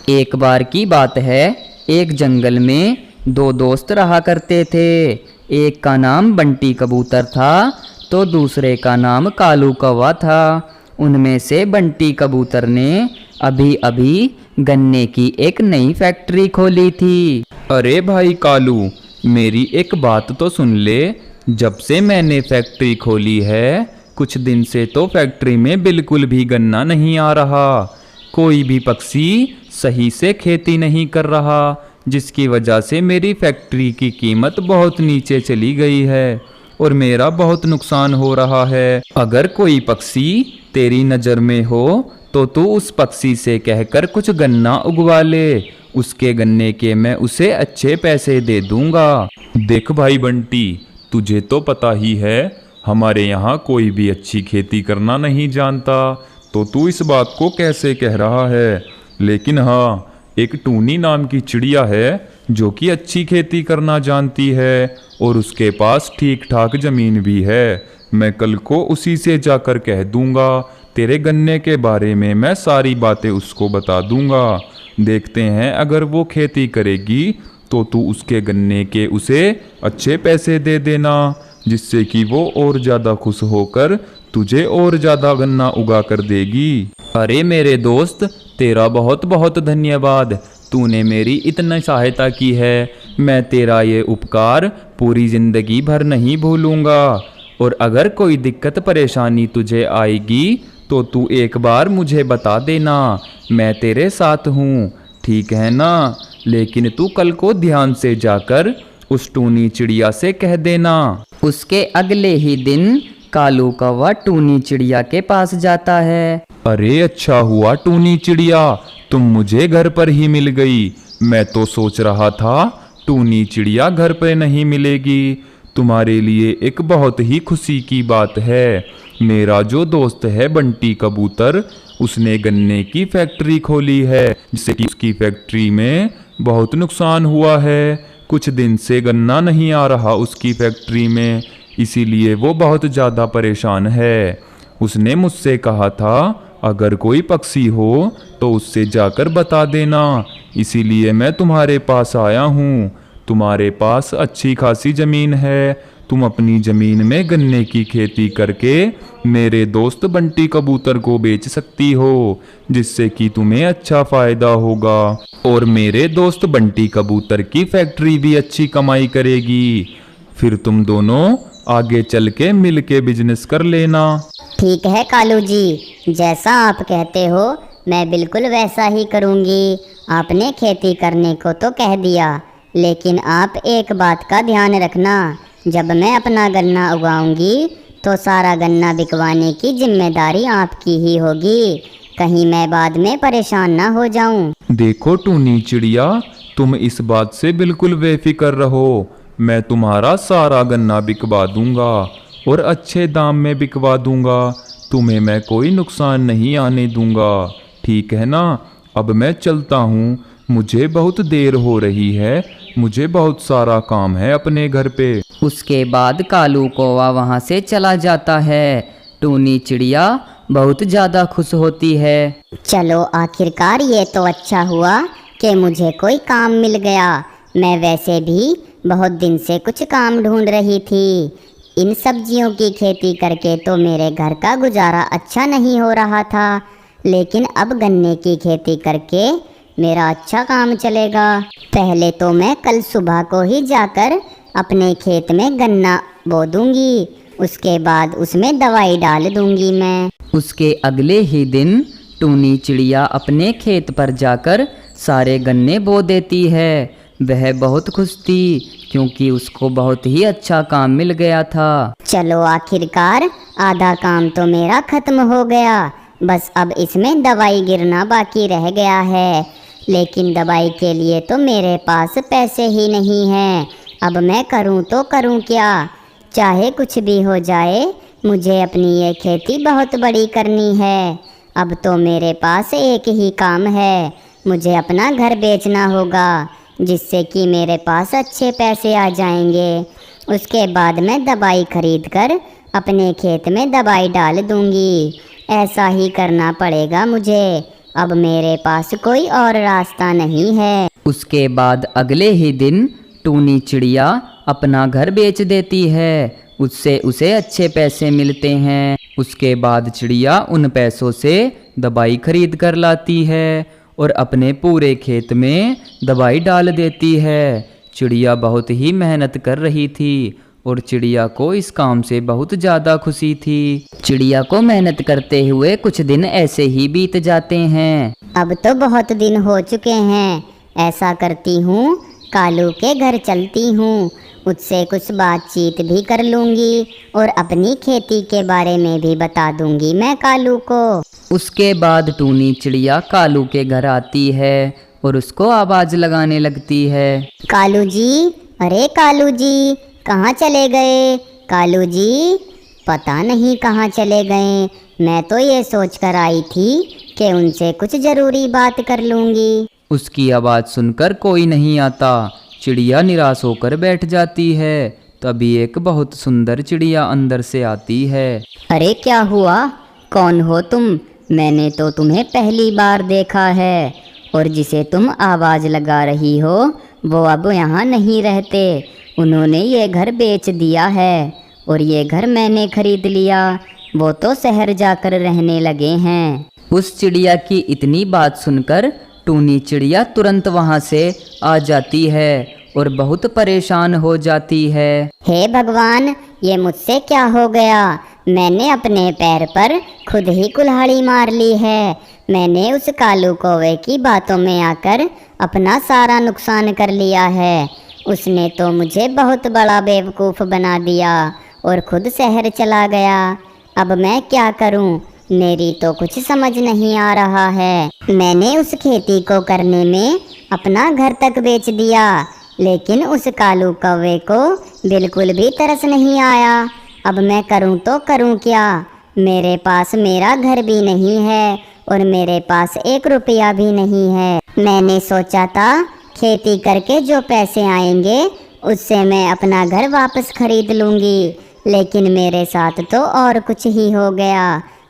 एक बार की बात है, एक जंगल में दो दोस्त रहा करते थे। एक का नाम बंटी कबूतर था तो दूसरे का नाम कालू कौवा था। उनमें से बंटी कबूतर ने अभी अभी गन्ने की एक नई फैक्ट्री खोली थी। अरे भाई कालू, मेरी एक बात तो सुन ले। जब से मैंने फैक्ट्री खोली है, कुछ दिन से तो फैक्ट्री में बिल्कुल भी गन्ना नहीं आ रहा। कोई भी पक्षी सही से खेती नहीं कर रहा, जिसकी वजह से मेरी फैक्ट्री की कीमत बहुत नीचे चली गई है और मेरा बहुत नुकसान हो रहा है। अगर कोई पक्षी तेरी नज़र में हो तो तू उस पक्षी से कहकर कुछ गन्ना उगवा ले। उसके गन्ने के मैं उसे अच्छे पैसे दे दूंगा। देख भाई बंटी, तुझे तो पता ही है हमारे यहाँ कोई भी अच्छी खेती करना नहीं जानता, तो तू इस बात को कैसे कह रहा है। लेकिन हाँ, एक टूनी नाम की चिड़िया है जो कि अच्छी खेती करना जानती है और उसके पास ठीक ठाक ज़मीन भी है। मैं कल को उसी से जाकर कह दूंगा, तेरे गन्ने के बारे में मैं सारी बातें उसको बता दूंगा। देखते हैं, अगर वो खेती करेगी तो तू उसके गन्ने के उसे अच्छे पैसे दे देना, जिससे कि वो और ज़्यादा खुश होकर तुझे और ज़्यादा गन्ना उगा कर देगी। अरे मेरे दोस्त, तेरा बहुत बहुत धन्यवाद। तूने मेरी इतनी सहायता की है। मैं तेरा ये उपकार पूरी ज़िंदगी भर नहीं भूलूंगा। और अगर कोई दिक्कत परेशानी तुझे आएगी तो तू एक बार मुझे बता देना, मैं तेरे साथ हूँ, ठीक है ना। लेकिन तू कल को ध्यान से जाकर उस टूनी चिड़िया से कह देना। उसके अगले ही दिन कालू कौवा टूनी चिड़िया के पास जाता है। अरे अच्छा हुआ टूनी चिड़िया, तुम मुझे घर पर ही मिल गई। मैं तो सोच रहा था टूनी चिड़िया घर पर नहीं मिलेगी। तुम्हारे लिए एक बहुत ही खुशी की बात है। मेरा जो दोस्त है बंटी कबूतर, उसने गन्ने की फैक्ट्री खोली है, जिससे कि उसकी फैक्ट्री में बहुत नुकसान हुआ है। कुछ दिन से गन्ना नहीं आ रहा उसकी फैक्ट्री में, इसीलिए वो बहुत ज़्यादा परेशान है। उसने मुझसे कहा था अगर कोई पक्षी हो तो उससे जाकर बता देना, इसीलिए मैं तुम्हारे पास आया हूँ। तुम्हारे पास अच्छी खासी ज़मीन है, तुम अपनी ज़मीन में गन्ने की खेती करके मेरे दोस्त बंटी कबूतर को बेच सकती हो, जिससे कि तुम्हें अच्छा फ़ायदा होगा और मेरे दोस्त बंटी कबूतर की फैक्ट्री भी अच्छी कमाई करेगी। फिर तुम दोनों आगे चल के मिल के बिजनेस कर लेना। ठीक है कालू जी, जैसा आप कहते हो मैं बिल्कुल वैसा ही करूँगी। आपने खेती करने को तो कह दिया, लेकिन आप एक बात का ध्यान रखना, जब मैं अपना गन्ना उगाऊंगी तो सारा गन्ना बिकवाने की जिम्मेदारी आपकी ही होगी, कहीं मैं बाद में परेशान ना हो जाऊं। देखो टूनी चिड़िया, तुम इस बात से बिल्कुल बेफिक्र रहो। मैं तुम्हारा सारा गन्ना बिकवा दूंगा और अच्छे दाम में बिकवा दूंगा। तुम्हें मैं कोई नुकसान नहीं आने दूंगा, ठीक है ना। अब मैं चलता हूँ, मुझे बहुत देर हो रही है, मुझे बहुत सारा काम है अपने घर पे। उसके बाद कालू कौवा वहाँ से चला जाता है। टूनी चिड़िया बहुत ज़्यादा खुश होती है। चलो आखिरकार ये तो अच्छा हुआ कि मुझे कोई काम मिल गया। मैं वैसे भी बहुत दिन से कुछ काम ढूंढ रही थी। इन सब्जियों की खेती करके तो मेरे घर का गुजारा अच्छा नहीं हो रहा था, लेकिन अब गन्ने की खेती करके मेरा अच्छा काम चलेगा। पहले तो मैं कल सुबह को ही जाकर अपने खेत में गन्ना बो दूंगी, उसके बाद उसमें दवाई डाल दूंगी मैं। उसके अगले ही दिन टूनी चिड़िया अपने खेत पर जाकर सारे गन्ने बो देती है। वह बहुत खुश थी क्योंकि उसको बहुत ही अच्छा काम मिल गया था। चलो आखिरकार आधा काम तो मेरा खत्म हो गया, बस अब इसमें दवाई गिरना बाकी रह गया है। लेकिन दवाई के लिए तो मेरे पास पैसे ही नहीं हैं। अब मैं करूं तो करूं क्या। चाहे कुछ भी हो जाए, मुझे अपनी ये खेती बहुत बड़ी करनी है। अब तो मेरे पास एक ही काम है, मुझे अपना घर बेचना होगा, जिससे कि मेरे पास अच्छे पैसे आ जाएंगे। उसके बाद मैं दवाई खरीद कर अपने खेत में दवाई डाल दूंगी। ऐसा ही करना पड़ेगा मुझे, अब मेरे पास कोई और रास्ता नहीं है। उसके बाद अगले ही दिन टूनी चिड़िया अपना घर बेच देती है। उससे उसे अच्छे पैसे मिलते हैं। उसके बाद चिड़िया उन पैसों से दवाई खरीद कर लाती है और अपने पूरे खेत में दवाई डाल देती है। चिड़िया बहुत ही मेहनत कर रही थी और चिड़िया को इस काम से बहुत ज़्यादा खुशी थी। चिड़िया को मेहनत करते हुए कुछ दिन ऐसे ही बीत जाते हैं। अब तो बहुत दिन हो चुके हैं। ऐसा करती हूँ, कालू के घर चलती हूँ, उससे कुछ बातचीत भी कर लूँगी और अपनी खेती के बारे में भी बता दूँगी मैं कालू को। उसके बाद टूनी चिड़िया कालू के घर आती है और उसको आवाज़ लगाने लगती है। कालू जी, अरे कालू जी, कहाँ चले गए? कालू जी, पता नहीं कहाँ चले गए। मैं तो ये सोच कर आई थी कि उनसे कुछ ज़रूरी बात कर लूँगी। उसकी आवाज़ सुनकर कोई नहीं आता। चिड़िया निराश होकर बैठ जाती है। तभी एक बहुत सुंदर चिड़िया अंदर से आती है। अरे क्या हुआ? कौन हो तुम? मैंने तो तुम्हें पहली बार देखा है और जिसे तुम आवाज़ लगा रही हो वो अब यहाँ नहीं रहते। उन्होंने ये घर बेच दिया है और ये घर मैंने खरीद लिया। वो तो शहर जाकर रहने लगे हैं। उस चिड़िया की इतनी बात सुनकर टूनी चिड़िया तुरंत वहाँ से आ जाती है और बहुत परेशान हो जाती है। हे भगवान, ये मुझसे क्या हो गया? मैंने अपने पैर पर खुद ही कुल्हाड़ी मार ली है। मैंने उस कालू कौवे की बातों में आकर अपना सारा नुकसान कर लिया है। उसने तो मुझे बहुत बड़ा बेवकूफ़ बना दिया और खुद शहर चला गया। अब मैं क्या करूं? मेरी तो कुछ समझ नहीं आ रहा है। मैंने उस खेती को करने में अपना घर तक बेच दिया, लेकिन उस कालू कौवे को बिल्कुल भी तरस नहीं आया। अब मैं करूं तो करूं क्या? मेरे पास मेरा घर भी नहीं है और मेरे पास 1 रुपया भी नहीं है। मैंने सोचा था खेती करके जो पैसे आएंगे उससे मैं अपना घर वापस खरीद लूँगी, लेकिन मेरे साथ तो और कुछ ही हो गया।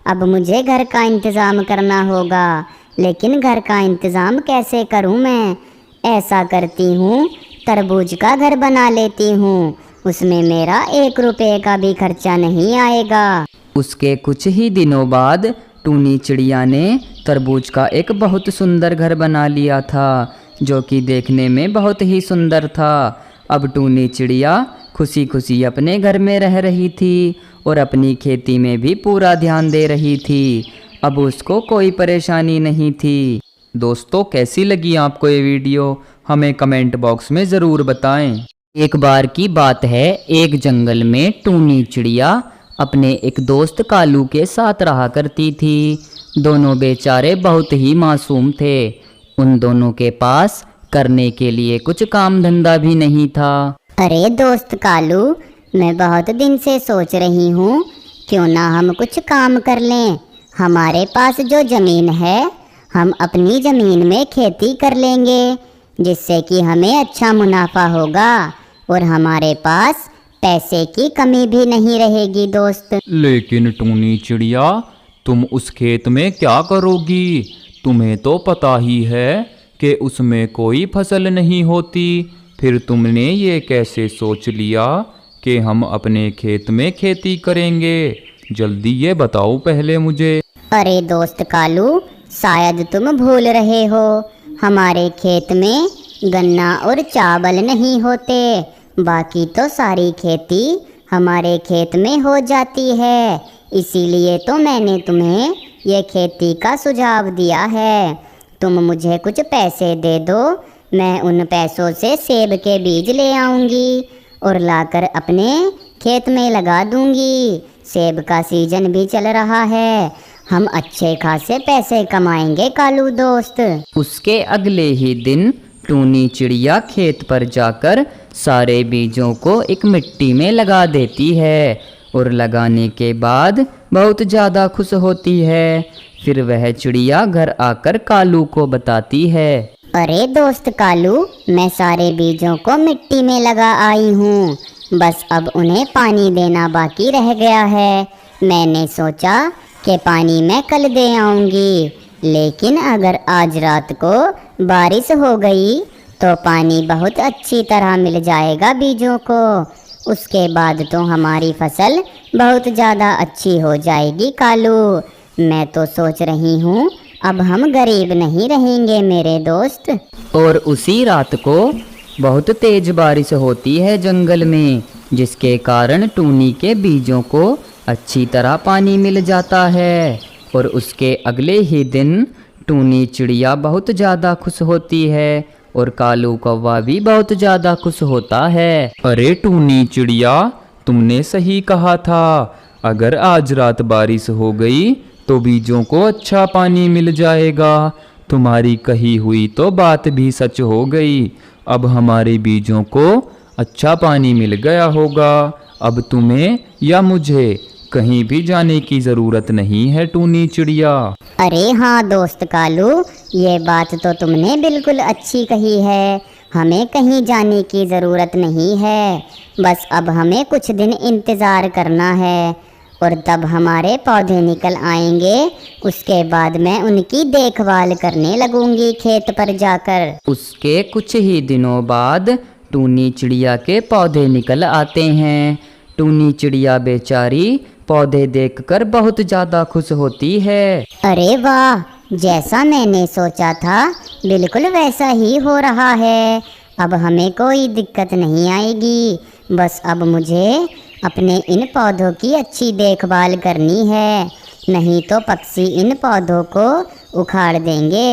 अब मुझे घर का इंतज़ाम करना होगा, लेकिन घर का इंतज़ाम कैसे करूं मैं? ऐसा करती हूँ, तरबूज का घर बना लेती हूँ, उसमें मेरा 1 रुपये का भी खर्चा नहीं आएगा। उसके कुछ ही दिनों बाद टूनी चिड़िया ने तरबूज का एक बहुत सुंदर घर बना लिया था, जो कि देखने में बहुत ही सुंदर था। अब टूनी चिड़िया खुशी खुशी अपने घर में रह रही थी और अपनी खेती में भी पूरा ध्यान दे रही थी। अब उसको कोई परेशानी नहीं थी। दोस्तों, कैसी लगी आपको ये वीडियो? हमें कमेंट बॉक्स में ज़रूर बताएं। एक बार की बात है, एक जंगल में टूनी चिड़िया अपने एक दोस्त कालू के साथ रहा करती थी। दोनों बेचारे बहुत ही मासूम थे। उन दोनों के पास करने के लिए कुछ काम धंधा भी नहीं था। अरे दोस्त कालू, मैं बहुत दिन से सोच रही हूँ क्यों ना हम कुछ काम कर लें। हमारे पास जो ज़मीन है, हम अपनी ज़मीन में खेती कर लेंगे, जिससे कि हमें अच्छा मुनाफा होगा और हमारे पास पैसे की कमी भी नहीं रहेगी दोस्त। लेकिन टूनी चिड़िया, तुम उस खेत में क्या करोगी? तुम्हें तो पता ही है कि उसमें कोई फसल नहीं होती। फिर तुमने ये कैसे सोच लिया कि हम अपने खेत में खेती करेंगे? जल्दी ये बताओ पहले मुझे। अरे दोस्त कालू, शायद तुम भूल रहे हो, हमारे खेत में गन्ना और चावल नहीं होते। बाकी तो सारी खेती हमारे खेत में हो जाती है। इसीलिए तो मैंने तुम्हें ये खेती का सुझाव दिया है। तुम मुझे कुछ पैसे दे दो, मैं उन पैसों से सेब के बीज ले आऊँगी और लाकर अपने खेत में लगा दूँगी। सेब का सीजन भी चल रहा है, हम अच्छे खासे पैसे कमाएंगे कालू दोस्त। उसके अगले ही दिन टूनी चिड़िया खेत पर जाकर सारे बीजों को एक मिट्टी में लगा देती है और लगाने के बाद बहुत ज़्यादा खुश होती है। फिर वह चिड़िया घर आकर कालू को बताती है। अरे दोस्त कालू, मैं सारे बीजों को मिट्टी में लगा आई हूँ, बस अब उन्हें पानी देना बाकी रह गया है। मैंने सोचा कि पानी मैं कल दे आऊँगी, लेकिन अगर आज रात को बारिश हो गई तो पानी बहुत अच्छी तरह मिल जाएगा बीजों को। उसके बाद तो हमारी फसल बहुत ज़्यादा अच्छी हो जाएगी कालू। मैं तो सोच रही हूँ अब हम गरीब नहीं रहेंगे मेरे दोस्त। और उसी रात को बहुत तेज बारिश होती है जंगल में, जिसके कारण टूनी के बीजों को अच्छी तरह पानी मिल जाता है। और उसके अगले ही दिन टूनी चिड़िया बहुत ज़्यादा खुश होती है और कालू कौवा भी बहुत ज़्यादा खुश होता है। अरे टूनी चिड़िया, तुमने सही कहा था। अगर आज रात बारिश हो गई तो बीजों को अच्छा पानी मिल जाएगा। तुम्हारी कही हुई तो बात भी सच हो गई। अब हमारे बीजों को अच्छा पानी मिल गया होगा। अब तुम्हें या मुझे कहीं भी जाने की ज़रूरत नहीं है टूनी चिड़िया। अरे हाँ दोस्त कालू, ये बात तो तुमने बिल्कुल अच्छी कही है। हमें कहीं जाने की ज़रूरत नहीं है, बस अब हमें कुछ दिन इंतज़ार करना है और तब हमारे पौधे निकल आएंगे। उसके बाद मैं उनकी देखभाल करने लगूंगी खेत पर जाकर। उसके कुछ ही दिनों बाद टूनी चिड़िया के पौधे निकल आते हैं। टूनी चिड़िया बेचारी पौधे देखकर बहुत ज़्यादा खुश होती है। अरे वाह, जैसा मैंने सोचा था बिल्कुल वैसा ही हो रहा है। अब हमें कोई दिक्कत नहीं आएगी। बस अब मुझे अपने इन पौधों की अच्छी देखभाल करनी है, नहीं तो पक्षी इन पौधों को उखाड़ देंगे।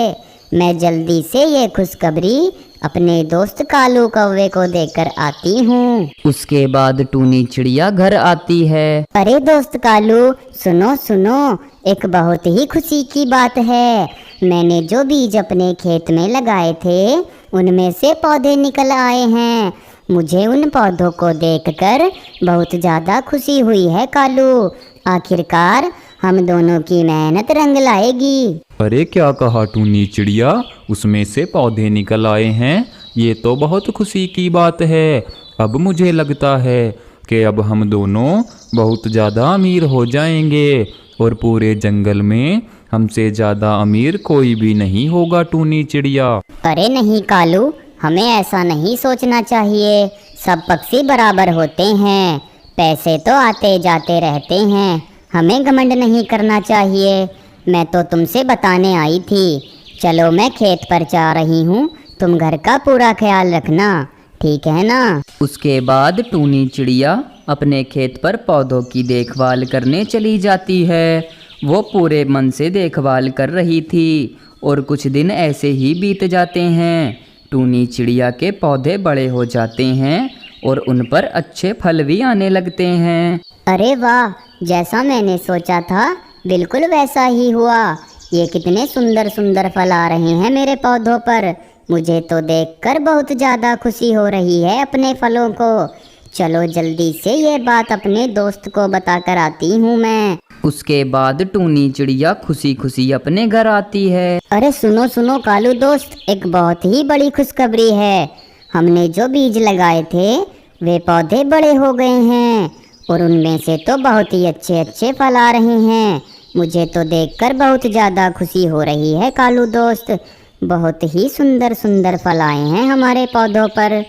मैं जल्दी से ये खुशखबरी अपने दोस्त कालू कौवे को देकर आती हूँ। उसके बाद टूनी चिड़िया घर आती है। अरे दोस्त कालू, सुनो सुनो, एक बहुत ही खुशी की बात है। मैंने जो बीज अपने खेत में लगाए थे उनमें से पौधे निकल आए हैं। मुझे उन पौधों को देखकर बहुत ज़्यादा खुशी हुई है कालू। आखिरकार हम दोनों की मेहनत रंग लाएगी। अरे क्या कहा टूनी चिड़िया, उसमें से पौधे निकल आए हैं? ये तो बहुत खुशी की बात है। अब मुझे लगता है कि अब हम दोनों बहुत ज़्यादा अमीर हो जाएंगे और पूरे जंगल में हमसे ज़्यादा अमीर कोई भी नहीं होगा टूनी चिड़िया। अरे नहीं कालू, हमें ऐसा नहीं सोचना चाहिए। सब पक्षी बराबर होते हैं, पैसे तो आते जाते रहते हैं। हमें घमंड नहीं करना चाहिए। मैं तो तुमसे बताने आई थी। चलो मैं खेत पर जा रही हूँ, तुम घर का पूरा ख्याल रखना, ठीक है ना? उसके बाद टूनी चिड़िया अपने खेत पर पौधों की देखभाल करने चली जाती है। वो पूरे मन से देखभाल कर रही थी और कुछ दिन ऐसे ही बीत जाते हैं। टूनी चिड़िया के पौधे बड़े हो जाते हैं और उन पर अच्छे फल भी आने लगते हैं। अरे वाह, जैसा मैंने सोचा था बिल्कुल वैसा ही हुआ। ये कितने सुंदर सुंदर फल आ रहे हैं मेरे पौधों पर। मुझे तो देखकर बहुत ज़्यादा खुशी हो रही है अपने फलों को। चलो जल्दी से ये बात अपने दोस्त को बताकर आती हूँ मैं। उसके बाद टूनी चिड़िया खुशी खुशी अपने घर आती है। अरे सुनो सुनो कालू दोस्त, एक बहुत ही बड़ी खुशखबरी है। हमने जो बीज लगाए थे वे पौधे बड़े हो गए हैं और उनमें से तो बहुत ही अच्छे अच्छे फल आ रहे हैं। मुझे तो देखकर बहुत ज़्यादा खुशी हो रही है कालू दोस्त। बहुत ही सुंदर सुंदर फल आए हैं हमारे पौधों पर।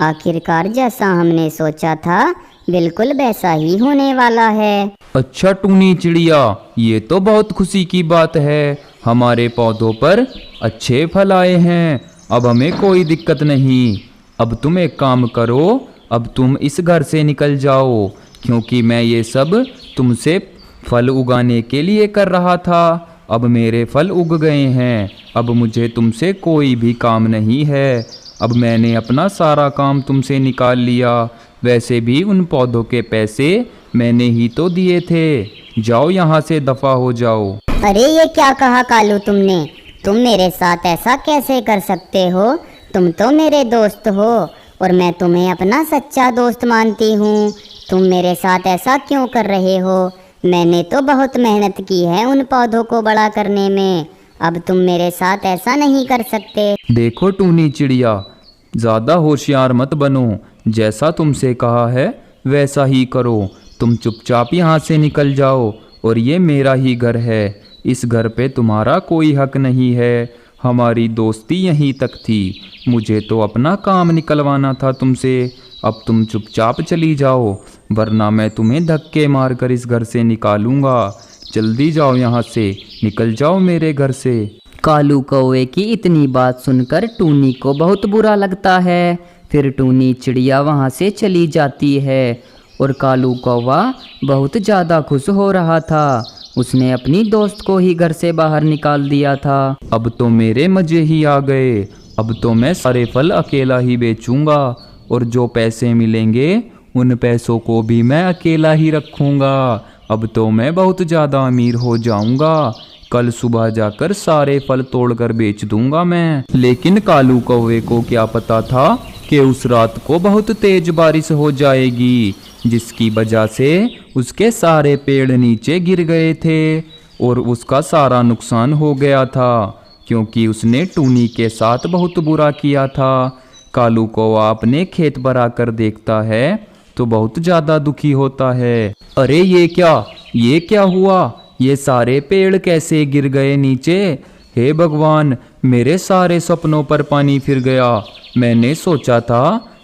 आखिरकार जैसा हमने सोचा था बिल्कुल वैसा ही होने वाला है। अच्छा टूनी चिड़िया, ये तो बहुत खुशी की बात है। हमारे पौधों पर अच्छे फल आए हैं, अब हमें कोई दिक्कत नहीं। अब तुम एक काम करो, अब तुम इस घर से निकल जाओ, क्योंकि मैं ये सब तुमसे फल उगाने के लिए कर रहा था। अब मेरे फल उग गए हैं, अब मुझे तुमसे कोई भी काम नहीं है। अब मैंने अपना सारा काम तुमसे निकाल लिया। वैसे भी उन पौधों के पैसे मैंने ही तो दिए थे। जाओ यहाँ से दफ़ा हो जाओ। अरे ये क्या कहा कालू तुमने? तुम मेरे साथ ऐसा कैसे कर सकते हो? तुम तो मेरे दोस्त हो और मैं तुम्हें अपना सच्चा दोस्त मानती हूँ। तुम मेरे साथ ऐसा क्यों कर रहे हो? मैंने तो बहुत मेहनत की है उन पौधों को बड़ा करने में। अब तुम मेरे साथ ऐसा नहीं कर सकते। देखो टूनी चिड़िया, ज़्यादा होशियार मत बनो। जैसा तुमसे कहा है वैसा ही करो। तुम चुपचाप यहाँ से निकल जाओ और ये मेरा ही घर है। इस घर पे तुम्हारा कोई हक नहीं है। हमारी दोस्ती यहीं तक थी। मुझे तो अपना काम निकलवाना था तुमसे। अब तुम चुपचाप चली जाओ, वरना मैं तुम्हें धक्के मारकर इस घर से निकालूंगा। जल्दी जाओ यहाँ से, निकल जाओ मेरे घर से। कालू कौवे की इतनी बात सुनकर टूनी को बहुत बुरा लगता है। फिर टूनी चिड़िया वहाँ से चली जाती है और कालू कौवा बहुत ज़्यादा खुश हो रहा था। उसने अपनी दोस्त को ही घर से बाहर निकाल दिया था। अब तो मेरे मज़े ही आ गए। अब तो मैं सारे फल अकेला ही बेचूंगा और जो पैसे मिलेंगे उन पैसों को भी मैं अकेला ही रखूंगा। अब तो मैं बहुत ज़्यादा अमीर हो जाऊंगा। कल सुबह जाकर सारे फल तोड़कर बेच दूंगा मैं। लेकिन कालू कौवे को क्या पता था कि उस रात को बहुत तेज बारिश हो जाएगी, जिसकी वजह से उसके सारे पेड़ नीचे गिर गए थे और उसका सारा नुकसान हो गया था, क्योंकि उसने टूनी के साथ बहुत बुरा किया था। कालू कौवा अपने खेत पर आकर देखता है तो बहुत ज़्यादा दुखी होता है। अरे ये क्या हुआ? ये सारे पेड़ कैसे गिर गए नीचे? हे भगवान, मेरे सारे सपनों पर पानी फिर गया। मैंने सोचा था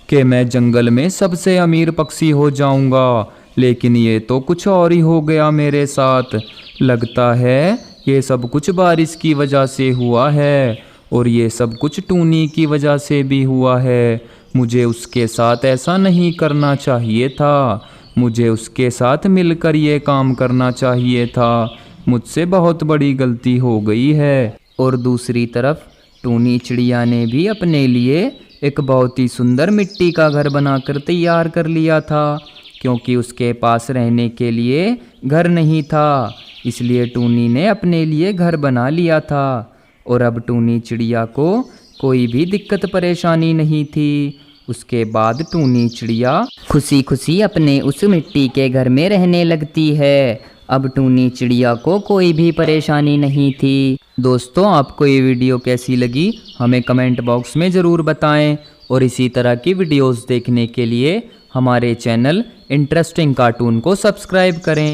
कि मैं जंगल में सबसे अमीर पक्षी हो जाऊंगा, लेकिन ये तो कुछ और ही हो गया मेरे साथ। लगता है ये सब कुछ बारिश की वजह से हुआ है और ये सब कुछ टूनी की वजह से भी हुआ है। मुझे उसके साथ ऐसा नहीं करना चाहिए था। मुझे उसके साथ मिलकर ये काम करना चाहिए था। मुझसे बहुत बड़ी गलती हो गई है। और दूसरी तरफ टूनी चिड़िया ने भी अपने लिए एक बहुत ही सुंदर मिट्टी का घर बनाकर तैयार कर लिया था, क्योंकि उसके पास रहने के लिए घर नहीं था। इसलिए टूनी ने अपने लिए घर बना लिया था और अब टूनी चिड़िया को कोई भी दिक्कत परेशानी नहीं थी। उसके बाद टूनी चिड़िया खुशी खुशी अपने उस मिट्टी के घर में रहने लगती है। अब टूनी चिड़िया को कोई भी परेशानी नहीं थी। दोस्तों, आपको ये वीडियो कैसी लगी हमें कमेंट बॉक्स में ज़रूर बताएं और इसी तरह की वीडियोस देखने के लिए हमारे चैनल इंटरेस्टिंग कार्टून को सब्सक्राइब करें।